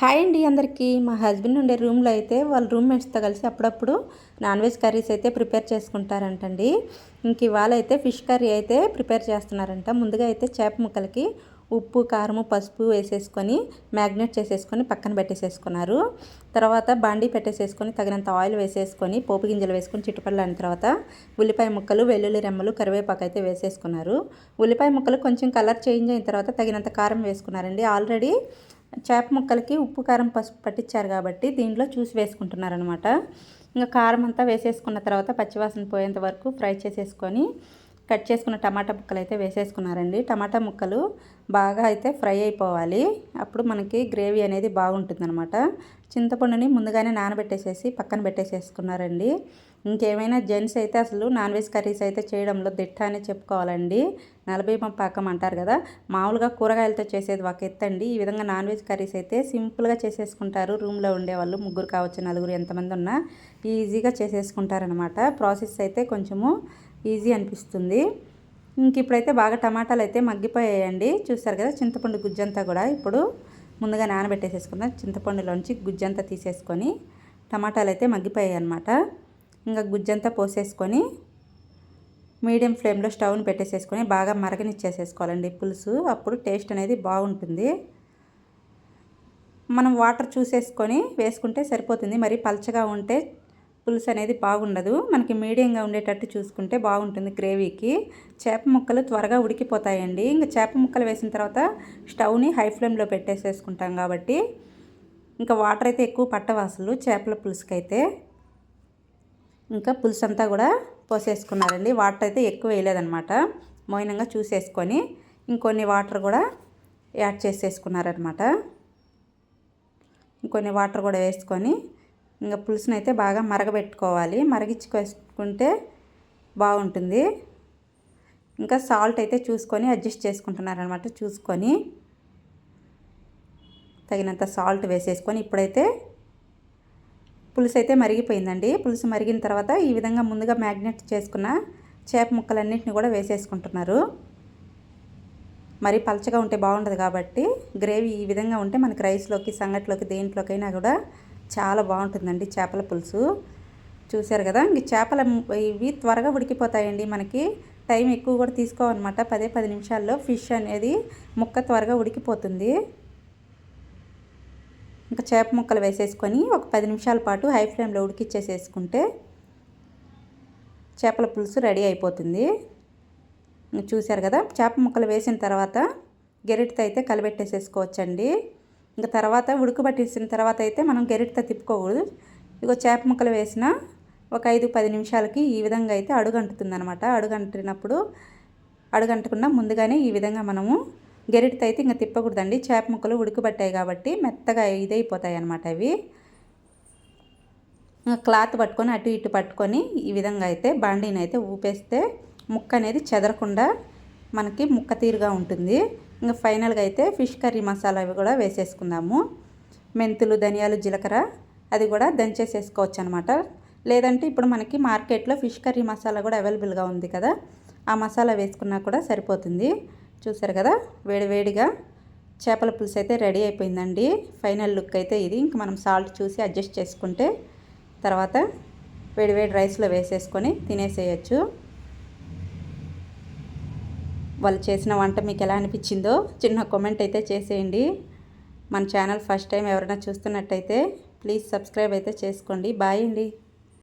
Hi అండి అందరికీ. మా హస్బెండ్ ఉండే రూమ్లో అయితే వాళ్ళ రూమ్మేట్స్తో కలిసి అప్పుడప్పుడు నాన్ వెజ్ కర్రీస్ అయితే ప్రిపేర్ చేసుకుంటారంటండి. ఇంక ఇవాళ అయితే ఫిష్ కర్రీ అయితే ప్రిపేర్ చేస్తున్నారంట. ముందుగా అయితే చేప ముక్కలకి ఉప్పు, కారము, పసుపు వేసేసుకొని మ్యాగ్నేట్ చేసేసుకొని పక్కన పెట్టేసేసుకున్నారు. తర్వాత బాండీ పెట్టేసేసుకొని తగినంత ఆయిల్ వేసేసుకొని పోపు గింజలు వేసుకొని చిట్టుపల్లాని తర్వాత ఉల్లిపాయ ముక్కలు, వెల్లుల్లి రెమ్మలు, కరివేపాకు అయితే వేసేసుకున్నారు. ఉల్లిపాయ ముక్కలు కొంచెం కలర్ చేంజ్ అయిన తర్వాత తగినంత కారం వేసుకున్నారండి. ఆల్రెడీ చేప ముక్కలకి ఉప్పు, కారం, పసుపు పట్టించారు కాబట్టి దీంట్లో చూసి వేసుకుంటున్నారనమాట. ఇంకా కారం అంతా వేసేసుకున్న తర్వాత పచ్చివాసన పోయేంత వరకు ఫ్రై చేసేసుకొని కట్ చేసుకున్న టమాటా ముక్కలు అయితే వేసేసుకున్నారండి. టమాటా ముక్కలు బాగా అయితే ఫ్రై అయిపోవాలి, అప్పుడు మనకి గ్రేవీ అనేది బాగుంటుందన్నమాట. చింతపండుని ముందుగానే నానబెట్టేసేసి పక్కన పెట్టేసేసుకున్నారండి. ఇంకేమైనా జెంట్స్ అయితే అసలు నాన్ వెజ్ కర్రీస్ అయితే చేయడంలో దిట్ట అని చెప్పుకోవాలండి. నలభీమ పాకం అంటారు కదా, మామూలుగా కూరగాయలతో చేసేది ఒక ఎత్తండి. ఈ విధంగా నాన్ వెజ్ కర్రీస్ అయితే సింపుల్గా చేసేసుకుంటారు. రూమ్లో ఉండేవాళ్ళు ముగ్గురు కావచ్చు, నలుగురు, ఎంతమంది ఉన్నా ఈజీగా చేసేసుకుంటారనమాట. ప్రాసెస్ అయితే కొంచెము ఈజీ అనిపిస్తుంది. ఇంక ఇప్పుడైతే బాగా టమాటాలు అయితే మగ్గిపోయాయండి. చూస్తారు కదా, చింతపండు గుజ్జంతా కూడా ఇప్పుడు ముందుగా నానబెట్టేసేసుకుందాం. చింతపండులోంచి గుజ్జంతా తీసేసుకొని టమాటాలు అయితే మగ్గిపోయాయి అన్నమాట. ఇంకా గుజ్జంతా పోసేసుకొని మీడియం ఫ్లేమ్లో స్టవ్ని పెట్టేసేసుకొని బాగా మరగనిచ్చేసేసుకోవాలండి పులుసు. అప్పుడు టేస్ట్ అనేది బాగుంటుంది. మనం వాటర్ చూసేసుకొని వేసుకుంటే సరిపోతుంది. మరి పలచగా ఉంటే పులుసు అనేది బాగుండదు. మనకి మీడియంగా ఉండేటట్టు చూసుకుంటే బాగుంటుంది గ్రేవీకి. చేప ముక్కలు త్వరగా ఉడికిపోతాయండి. ఇంకా చేప ముక్కలు వేసిన తర్వాత స్టవ్ని హై ఫ్లేమ్లో పెట్టేసేసుకుంటాం కాబట్టి ఇంకా వాటర్ అయితే ఎక్కువ పట్టవు అసలు చేపల పులుసుకైతే. ఇంకా పులుసు అంతా కూడా పోసేసుకున్నారండి. వాటర్ అయితే ఎక్కువ వేయలేదనమాట. మోయినంగా చూసేసుకొని ఇంకొన్ని వాటర్ కూడా యాడ్ చేసేసుకున్నారనమాట. ఇంకొన్ని వాటర్ కూడా వేసుకొని ఇంకా పులుసుని అయితే బాగా మరగబెట్టుకోవాలి. మరగించుకుంటే బాగుంటుంది. ఇంకా సాల్ట్ అయితే చూసుకొని అడ్జస్ట్ చేసుకుంటున్నారనమాట. చూసుకొని తగినంత సాల్ట్ వేసేసుకొని ఇప్పుడైతే పులుసు అయితే మరిగిపోయిందండి. పులుసు మరిగిన తర్వాత ఈ విధంగా ముందుగా మ్యాగ్నేట్ చేసుకున్న చేప ముక్కలన్నింటినీ కూడా వేసేసుకుంటున్నారు. మరి పలచగా ఉంటే బాగుండదు కాబట్టి గ్రేవీ ఈ విధంగా ఉంటే మనకి రైస్లోకి, సంగట్లోకి, దేంట్లోకైనా కూడా చాలా బాగుంటుందండి చేపల పులుసు. చూసారు కదా, ఇంక చేపల ఇవి త్వరగా ఉడికిపోతాయండి. మనకి టైం ఎక్కువ కూడా తీసుకోవన్నమాట. 10 నిమిషాల్లో ఫిష్ అనేది ముక్క త్వరగా ఉడికిపోతుంది. ఇంకా చేప ముక్కలు వేసేసుకొని ఒక 10 నిమిషాల పాటు హై ఫ్లేమ్లో ఉడికిచ్చేసేసుకుంటే చేపల పులుసు రెడీ అయిపోతుంది. చూసారు కదా, చేప ముక్కలు వేసిన తర్వాత గెరిటితో అయితే కలిపెట్టేసేసుకోవచ్చండి. ఇంకా తర్వాత ఉడకబట్టేసిన తర్వాత అయితే మనం గెరిటితో తిప్పుకోకూడదు. ఇగో చేప ముక్కలు వేసిన ఒక 5-10 నిమిషాలకి ఈ విధంగా అయితే అడుగంటుతుంది అనమాట. అడుగంటకుండా ముందుగానే ఈ విధంగా మనము గెరిటితో అయితే ఇంకా తిప్పకూడదండి. చేప ముక్కలు ఉడకబట్టాయి కాబట్టి మెత్తగా ఇదైపోతాయి అన్నమాట. అవి క్లాత్ పట్టుకొని అటు ఇటు పట్టుకొని ఈ విధంగా అయితే బాండీని అయితే ఊపేస్తే ముక్క అనేది చెదరకుండా మనకి ముక్క తీరుగా ఉంటుంది. ఇంకా ఫైనల్గా అయితే ఫిష్ కర్రీ మసాలా అవి కూడా వేసేసుకుందాము. మెంతులు, ధనియాలు, జీలకర్ర అది కూడా దంచేసేసుకోవచ్చు అనమాట. లేదంటే ఇప్పుడు మనకి మార్కెట్లో ఫిష్ కర్రీ మసాలా కూడా అవైలబుల్గా ఉంది కదా, ఆ మసాలా వేసుకున్నా కూడా సరిపోతుంది. చూసారు కదా, వేడివేడిగా చేపల పులుసు అయితే రెడీ అయిపోయిందండి. ఫైనల్ లుక్ అయితే ఇది. ఇంక మనం సాల్ట్ చూసి అడ్జస్ట్ చేసుకుంటే తర్వాత వేడివేడి రైస్లో వేసేసుకొని తినేసేయచ్చు. వాళ్ళు చేసిన వంట మీకు ఎలా అనిపించిందో చిన్న కామెంట్ అయితే చేసేయండి. మన ఛానల్ ఫస్ట్ టైం ఎవరైనా చూస్తున్నట్టయితే ప్లీజ్ సబ్స్క్రైబ్ అయితే చేసుకోండి. బాయ్ అండి.